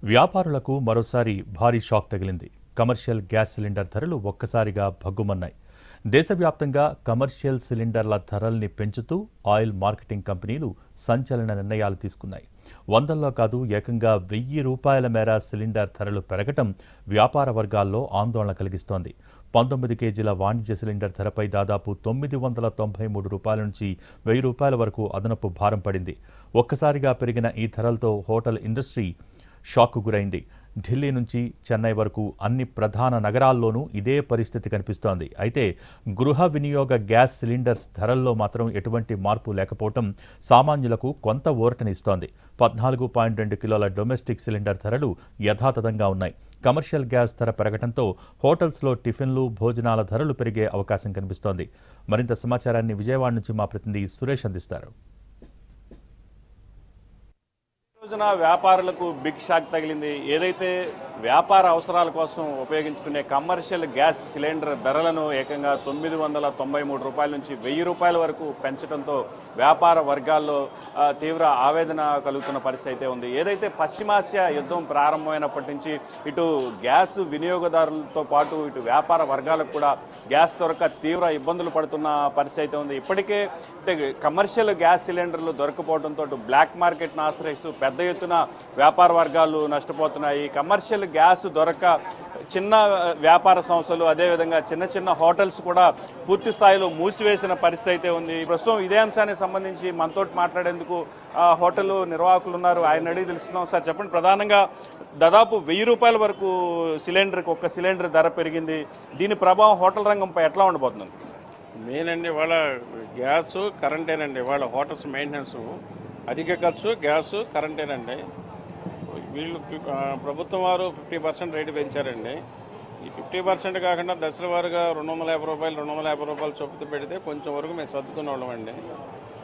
వ్యాపారులకు మరోసారి భారీ షాక్ తగిలింది. కమర్షియల్ గ్యాస్ సిలిండర్ ధరలు ఒక్కసారిగా భగ్గుమన్నాయి. దేశవ్యాప్తంగా కమర్షియల్ సిలిండర్ల ధరల్ని పెంచుతూ ఆయిల్ మార్కెటింగ్ కంపెనీలు సంచలన నిర్ణయాలు తీసుకున్నాయి. వందల్లో కాదు, ఏకంగా ₹1000 మేర సిలిండర్ ధరలు పెరగటం వ్యాపార వర్గాల్లో ఆందోళన కలిగిస్తోంది. 19 కేజీల వాణిజ్య సిలిండర్ ధరపై దాదాపు ₹993 నుంచి ₹1000 వరకు అదనపు భారం పడింది. ఒక్కసారిగా పెరిగిన ఈ ధరలతో హోటల్ ఇండస్ట్రీ షాక్కు గురైంది. ఢిల్లీ నుంచి చెన్నై వరకు అన్ని ప్రధాన నగరాల్లోనూ ఇదే పరిస్థితి కనిపిస్తోంది. అయితే గృహ వినియోగ గ్యాస్ సిలిండర్స్ ధరల్లో మాత్రం ఎటువంటి మార్పు లేకపోవడం సామాన్యులకు కొంత ఊరటనిస్తోంది. 14.2 కిలోల డొమెస్టిక్ సిలిండర్ ధరలు యథాతథంగా ఉన్నాయి. కమర్షియల్ గ్యాస్ ధర పెరగడంతో హోటల్స్లో టిఫిన్లు, భోజనాల ధరలు పెరిగే అవకాశం కనిపిస్తోంది. మరింత సమాచారాన్ని విజయవాడ నుంచి మా ప్రతినిధి సురేష్ అందిస్తారు. రోజున వ్యాపారులకు బిగ్ షాక్ తగిలింది. ఏదైతే వ్యాపార అవసరాల కోసం ఉపయోగించుకునే కమర్షియల్ గ్యాస్ సిలిండర్ ధరలను ఏకంగా ₹993 నుంచి ₹1000 వరకు పెంచడంతో వ్యాపార వర్గాల్లో తీవ్ర ఆవేదన కలుగుతున్న పరిస్థితి అయితే ఉంది. ఏదైతే పశ్చిమాసియా యుద్ధం ప్రారంభమైనప్పటి నుంచి ఇటు గ్యాస్ వినియోగదారులతో పాటు ఇటు వ్యాపార వర్గాలకు కూడా గ్యాస్ దొరక తీవ్ర ఇబ్బందులు పడుతున్న పరిస్థితి అయితే ఉంది. ఇప్పటికే కమర్షియల్ గ్యాస్ సిలిండర్లు దొరకపోవడంతో బ్లాక్ మార్కెట్ను ఆశ్రయిస్తూ పెద్ద ఎత్తున వ్యాపార వర్గాలు నష్టపోతున్నాయి. కమర్షియల్ గ్యాస్ దొరక చిన్న వ్యాపార సంస్థలు, అదేవిధంగా చిన్న చిన్న హోటల్స్ కూడా పూర్తి స్థాయిలో మూసివేసిన పరిస్థితి అయితే ఉంది. ప్రస్తుతం ఇదే అంశానికి సంబంధించి మనతో మాట్లాడేందుకు హోటల్ నిర్వాహకులు ఉన్నారు. ఆయన అడిగి తెలుసుకుందాం. సార్ చెప్పండి, ప్రధానంగా దాదాపు ₹1000 వరకు సిలిండర్కి ఒక్క సిలిండర్ ధర పెరిగింది. దీని ప్రభావం హోటల్ రంగంపై ఎట్లా ఉండబోతుంది? మెయిన్ అండి వాళ్ళ గ్యాసు కరెంటేనండి. వాళ్ళ హోటల్స్ మెయింటెనెన్స్ అధిక ఖర్చు, గ్యాసు కరెంటేనండి. వీళ్ళు ప్రభుత్వం వారు 50% రేటు పెంచారండి. ఈ 50% కాకుండా దశల వారుగా ₹250 చొప్పుతూ పెడితే కొంచెం వరకు మేము సర్దుకునే వాళ్ళం అండి.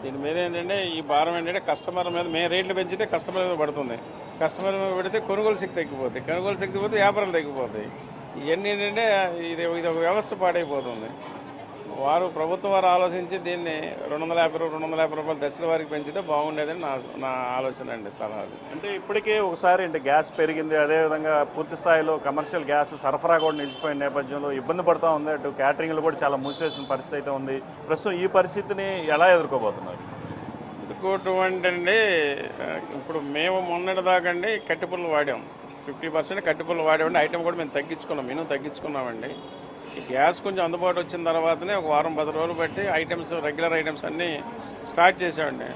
దీని మీద ఏంటంటే ఈ భారం ఏంటంటే కస్టమర్ మీద మేము రేట్లు పెంచితే కస్టమర్ మీద పడుతుంది. కస్టమర్ మీద పెడితే కొనుగోలు శక్తి తగ్గిపోతుంది. కొనుగోలు శక్తి పోతే వ్యాపారాలు తగ్గిపోతాయి. ఇవన్నీ ఏంటంటే ఇది ఒక వ్యవస్థ పాడైపోతుంది. ప్రభుత్వం వారు ఆలోచించి దీన్ని ₹250 దశల వారికి పెంచితే బాగుండేదని నా ఆలోచన అండి, సలహాలు. అంటే ఇప్పటికే ఒకసారి అంటే గ్యాస్ పెరిగింది, అదేవిధంగా పూర్తి స్థాయిలో కమర్షియల్ గ్యాస్ సరఫరా కూడా నిలిచిపోయిన నేపథ్యంలో ఇబ్బంది పడుతూ ఉంది. అటు క్యాటరింగ్లు కూడా చాలా మూసివేసిన పరిస్థితి అయితే ఉంది. ప్రస్తుతం ఈ పరిస్థితిని ఎలా ఎదుర్కోబోతున్నారు? ఎదుర్కోవటం ఇప్పుడు మేము మొన్నటి దాకండి కట్టెపుల్లలు వాడాం. 50% కట్టెపుల్లలు వాడామండి. ఐటమ్ కూడా మేము తగ్గించుకున్నాం, మేము తగ్గించుకున్నామండి. ఈ గ్యాస్ కొంచెం అందుబాటు వచ్చిన తర్వాతనే ఒక వారం 10 రోజులు బట్టి రెగ్యులర్ ఐటమ్స్ అన్నీ స్టార్ట్ చేసామండి.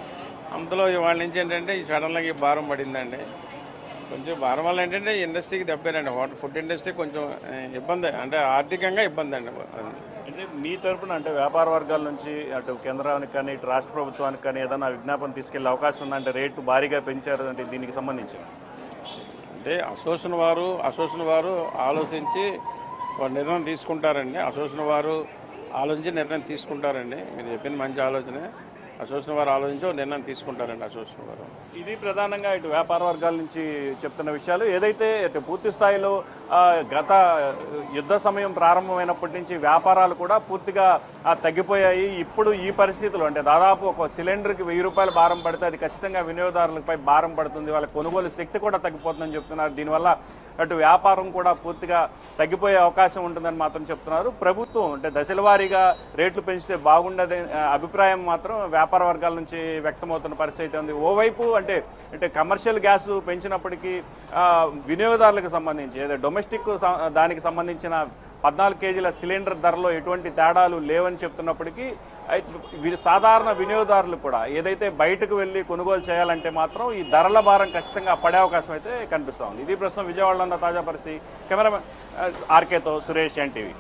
అంతలో వాళ్ళ నుంచి ఏంటంటే ఈ సడన్గా ఈ భారం పడిందండి. కొంచెం భారం వల్ల ఏంటంటే ఇండస్ట్రీకి దెబ్బేనండి. ఫుడ్ ఇండస్ట్రీ కొంచెం ఇబ్బంది, అంటే ఆర్థికంగా ఇబ్బంది అండి. అంటే మీ తరపున అంటే వ్యాపార వర్గాల నుంచి అటు కేంద్రానికి కానీ ఇటు రాష్ట్ర ప్రభుత్వానికి కానీ ఏదైనా విజ్ఞాపన తీసుకెళ్లే అవకాశం ఉందంటే రేటు భారీగా పెంచారు అంటే దీనికి సంబంధించి అంటే అసోసియేషన్ వారు ఆలోచించి వారు నిర్ణయం తీసుకుంటారండి. అసోసియేషన్ వారు ఆలోచించి నిర్ణయం తీసుకుంటారండి. మీరు చెప్పింది మంచి ఆలోచనే. అసోసియేషన్ వారు ఆలోచించి నిర్ణయం తీసుకుంటారండి. అసోసియేషన్ వారు ఇది ప్రధానంగా ఇటు వ్యాపార వర్గాల నుంచి చెప్తున్న విషయాలు. ఏదైతే ఇటు పూర్తి స్థాయిలో గత యుద్ధ సమయం ప్రారంభమైనప్పటి నుంచి వ్యాపారాలు కూడా పూర్తిగా తగ్గిపోయాయి. ఇప్పుడు ఈ పరిస్థితులు అంటే దాదాపు ఒక సిలిండర్కి ₹1000 భారం పడితే అది ఖచ్చితంగా వినియోగదారులపై భారం పడుతుంది. వాళ్ళ కొనుగోలు శక్తి కూడా తగ్గిపోతుందని చెప్తున్నారు. దీనివల్ల అటు వ్యాపారం కూడా పూర్తిగా తగ్గిపోయే అవకాశం ఉంటుందని మాత్రం చెప్తున్నారు. ప్రభుత్వం అంటే దశల వారీగా రేట్లు పెంచితే బాగుండదే అభిప్రాయం మాత్రం వ్యాపార వర్గాల నుంచి వ్యక్తమవుతున్న పరిస్థితి ఉంది. ఓవైపు అంటే కమర్షియల్ గ్యాస్ పెంచినప్పటికీ వినియోగదారులకు సంబంధించి ఏదో డొమెస్టిక్ దానికి సంబంధించిన 14 కేజీల సిలిండర్ ధరలో ఎటువంటి తేడాలు లేవని చెప్తున్నప్పటికీ సాధారణ వినియోగదారులు కూడా ఏదైతే బయటకు వెళ్ళి కొనుగోలు చేయాలంటే మాత్రం ఈ ధరల భారం ఖచ్చితంగా పడే అవకాశం అయితే కనిపిస్తూ ఉంది. ఇది ప్రస్తుతం విజయవాడలో ఉన్న తాజా పరిస్థితి. కెమెరామెన్ ఆర్కేతో సురేష్, ఎన్టీవీ.